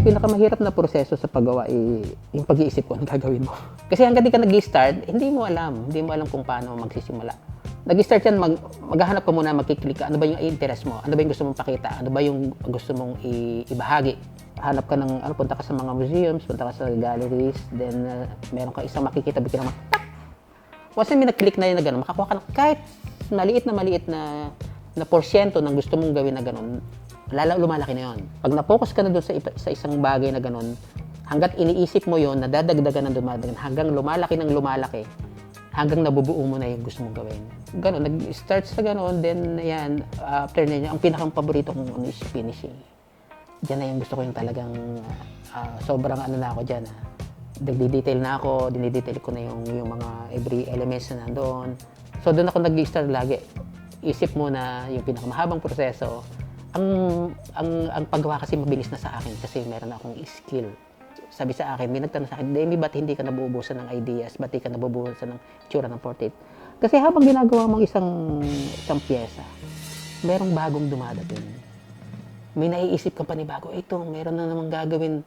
pinakamahirap na proseso sa paggawa ay yung pag-iisip ko, anong gagawin mo. Kasi hanggang di ka nag-start, hindi mo alam kung paano magsisimula. Nag-start yan, maghahanap ka muna, magkiklik ka, ano ba yung interest mo, ano ba yung gusto mong pakita, ano ba yung gusto mong ibahagi. Hanap ka ng, punta ka sa mga museums, punta ka sa galleries, then meron ka isang makikita, bigyan naman, tak! Once na may nag-click na yun na gano'n, makakuha ka ng kahit maliit na porsyento ng gusto mong gawin na gano'n, lumalaki na yun. Pag na-focus ka na doon sa isang bagay na gano'n, hanggat iniisip mo yun, nadadagdagan ng dumadagan, hanggang lumalaki ng lumalaki, hanggang nabubuo mo na yung gusto mong gawin. Gano'n, nag-start sa gano'n, then yan, after na yun, ang pinakang paborito kong ano is finishing. Diyan na yung gusto ko yung talagang sobrang ano na ako dyan. Nagdi-detail na ako, dinidetail ko na yung mga every elements na nandoon. So doon ako nag-start lagi. Isip mo na yung pinakamahabang proseso. Ang paggawa kasi mabilis na sa akin kasi meron akong skill. Sabi sa akin, may nagtanong sa akin, Demi, ba't hindi ka nabubusan ng ideas? Ba't hindi ka nabubusan ng itsura ng portrait? Kasi habang ginagawa mong isang pyesa, merong bagong dumadating. May naiisip ka pa ni bago, ito, meron na namang gagawin